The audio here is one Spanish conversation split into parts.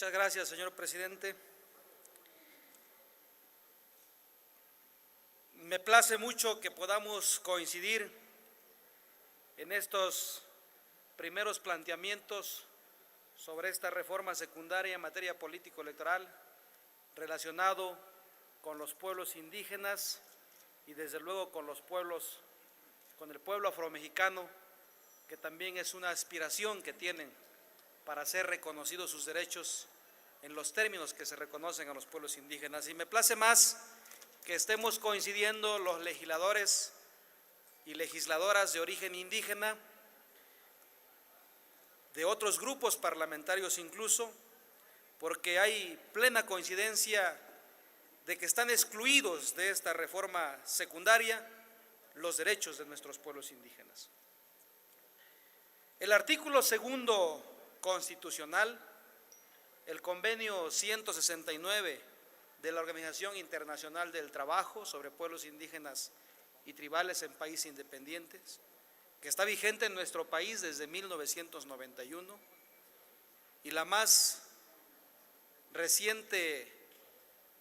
Muchas gracias, señor presidente. Me place mucho que podamos coincidir en estos primeros planteamientos sobre esta reforma secundaria en materia político-electoral relacionado con los pueblos indígenas y desde luego con el pueblo afromexicano, que también es una aspiración que tienen para ser reconocidos sus derechos en los términos que se reconocen a los pueblos indígenas. Y me place más que estemos coincidiendo los legisladores y legisladoras de origen indígena, de otros grupos parlamentarios incluso, porque hay plena coincidencia de que están excluidos de esta reforma secundaria los derechos de nuestros pueblos indígenas. El artículo segundo constitucional, el convenio 169 de la Organización Internacional del Trabajo sobre pueblos indígenas y tribales en países independientes, que está vigente en nuestro país desde 1991, y la más reciente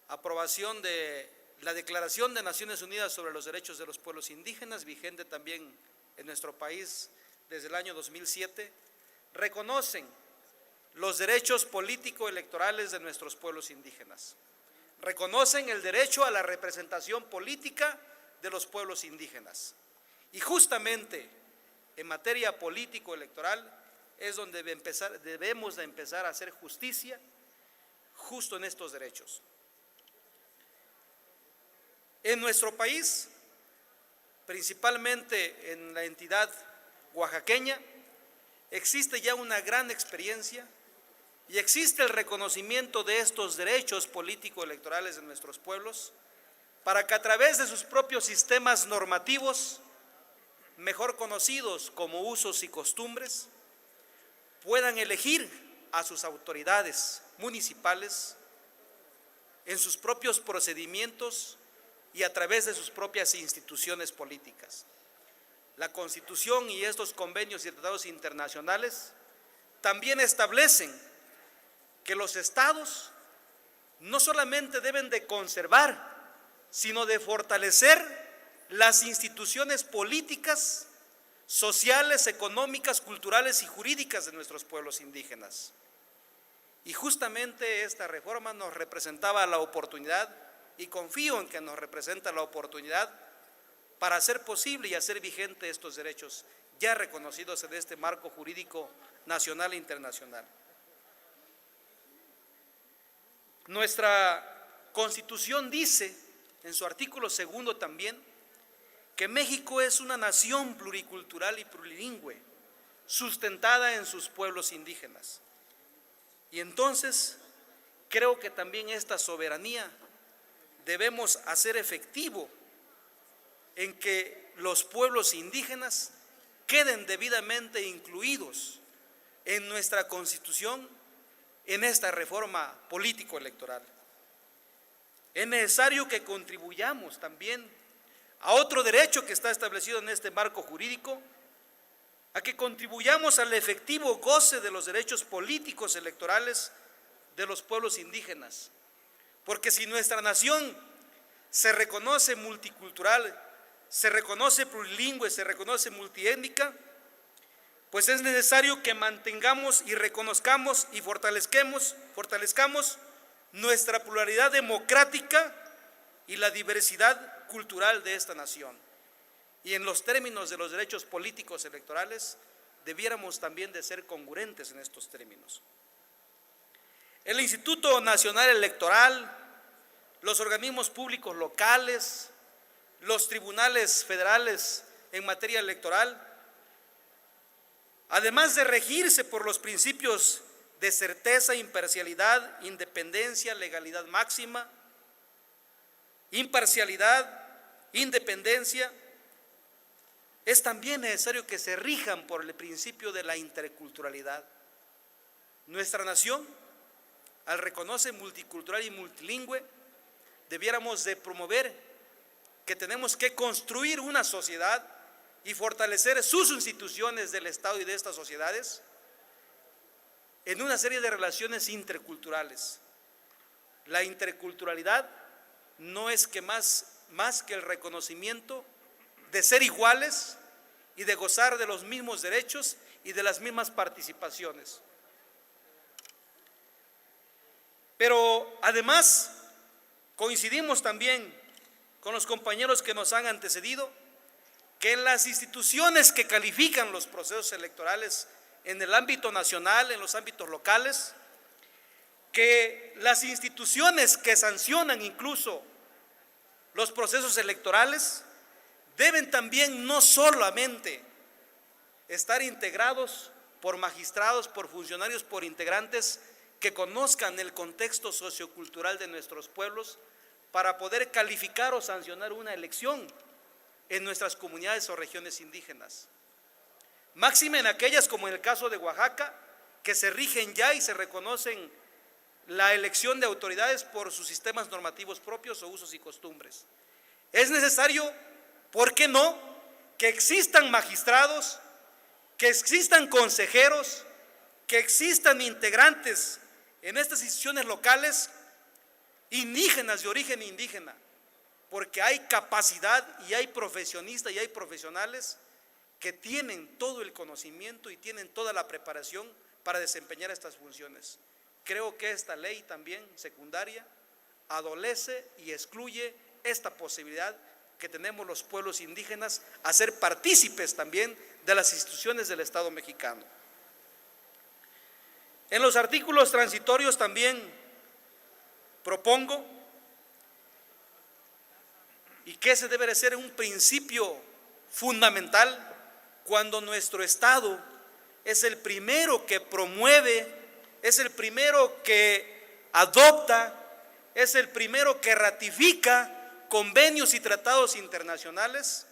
aprobación de la Declaración de Naciones Unidas sobre los Derechos de los Pueblos Indígenas, vigente también en nuestro país desde el año 2007, reconocen los derechos político-electorales de nuestros pueblos indígenas, reconocen el derecho a la representación política de los pueblos indígenas. Y justamente en materia político-electoral es donde debemos de empezar a hacer justicia justo en estos derechos. En nuestro país, principalmente en la entidad oaxaqueña, existe ya una gran experiencia y existe el reconocimiento de estos derechos político-electorales de nuestros pueblos para que a través de sus propios sistemas normativos, mejor conocidos como usos y costumbres, puedan elegir a sus autoridades municipales en sus propios procedimientos y a través de sus propias instituciones políticas. La Constitución y estos convenios y tratados internacionales también establecen que los estados no solamente deben de conservar, sino de fortalecer las instituciones políticas, sociales, económicas, culturales y jurídicas de nuestros pueblos indígenas. Y justamente esta reforma nos representaba la oportunidad, y confío en que nos representa la oportunidad para hacer posible y hacer vigente estos derechos ya reconocidos en este marco jurídico nacional e internacional. Nuestra Constitución dice, en su artículo segundo también, que México es una nación pluricultural y plurilingüe, sustentada en sus pueblos indígenas. Y entonces, creo que también esta soberanía debemos hacer efectivo en que los pueblos indígenas queden debidamente incluidos en nuestra Constitución en esta reforma político-electoral. Es necesario que contribuyamos también a otro derecho que está establecido en este marco jurídico, a que contribuyamos al efectivo goce de los derechos políticos electorales de los pueblos indígenas. Porque si nuestra nación se reconoce multicultural, se reconoce plurilingüe, se reconoce multiétnica, pues es necesario que mantengamos y reconozcamos y fortalezcamos nuestra pluralidad democrática y la diversidad cultural de esta nación. Y en los términos de los derechos políticos electorales, debiéramos también de ser congruentes en estos términos. El Instituto Nacional Electoral, los organismos públicos locales, los tribunales federales en materia electoral, además de regirse por los principios de certeza, imparcialidad, independencia, legalidad máxima, imparcialidad, independencia, es también necesario que se rijan por el principio de la interculturalidad. Nuestra nación, al reconocer multicultural y multilingüe, debiéramos de promover que tenemos que construir una sociedad y fortalecer sus instituciones del Estado y de estas sociedades en una serie de relaciones interculturales. La interculturalidad no es que más que el reconocimiento de ser iguales y de gozar de los mismos derechos y de las mismas participaciones. Pero además coincidimos también con los compañeros que nos han antecedido, que en las instituciones que califican los procesos electorales en el ámbito nacional, en los ámbitos locales, que las instituciones que sancionan incluso los procesos electorales deben también no solamente estar integrados por magistrados, por funcionarios, por integrantes que conozcan el contexto sociocultural de nuestros pueblos para poder calificar o sancionar una elección en nuestras comunidades o regiones indígenas. Máxime en aquellas, como en el caso de Oaxaca, que se rigen ya y se reconocen la elección de autoridades por sus sistemas normativos propios o usos y costumbres. Es necesario, ¿por qué no?, que existan magistrados, que existan consejeros, que existan integrantes en estas instituciones locales indígenas de origen indígena, porque hay capacidad y hay profesionistas y hay profesionales que tienen todo el conocimiento y tienen toda la preparación para desempeñar estas funciones. Creo que esta ley también secundaria adolece y excluye esta posibilidad que tenemos los pueblos indígenas a ser partícipes también de las instituciones del Estado mexicano. En los artículos transitorios también propongo, y que ese debe de ser un principio fundamental cuando nuestro Estado es el primero que promueve, es el primero que adopta, es el primero que ratifica convenios y tratados internacionales,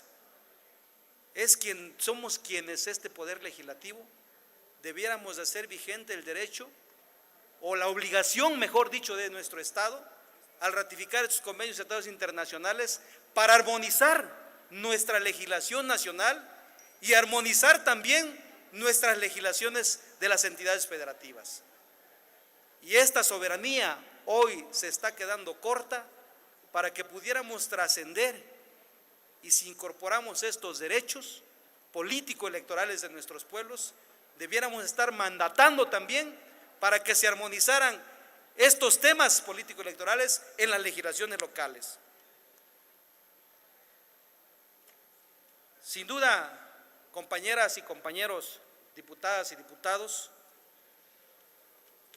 somos quienes este poder legislativo debiéramos de hacer vigente el derecho o la obligación, mejor dicho, de nuestro Estado al ratificar estos convenios y tratados internacionales para armonizar nuestra legislación nacional y armonizar también nuestras legislaciones de las entidades federativas. Y esta soberanía hoy se está quedando corta para que pudiéramos trascender, y si incorporamos estos derechos político-electorales de nuestros pueblos, debiéramos estar mandatando también para que se armonizaran estos temas político-electorales en las legislaciones locales. Sin duda, compañeras y compañeros, diputadas y diputados,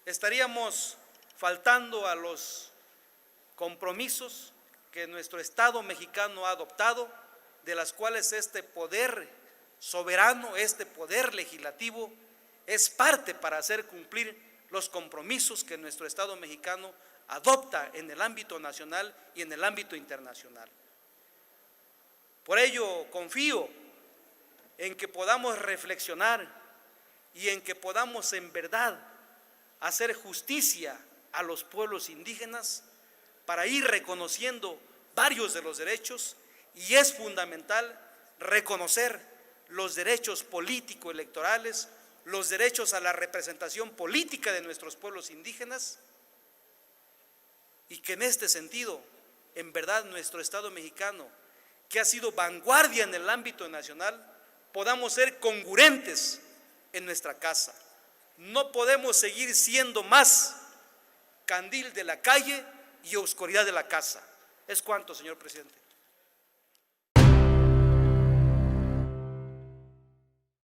estaríamos faltando a los compromisos que nuestro Estado mexicano ha adoptado, de las cuales este poder soberano, este poder legislativo, es parte para hacer cumplir los compromisos que nuestro Estado mexicano adopta en el ámbito nacional y en el ámbito internacional. Por ello, confío en que podamos reflexionar y en que podamos en verdad hacer justicia a los pueblos indígenas para ir reconociendo varios de los derechos, y es fundamental reconocer los derechos político-electorales, los derechos a la representación política de nuestros pueblos indígenas, y que en este sentido, en verdad, nuestro Estado mexicano, que ha sido vanguardia en el ámbito nacional, podamos ser congruentes en nuestra casa. No podemos seguir siendo más candil de la calle y oscuridad de la casa. Es cuanto, señor presidente.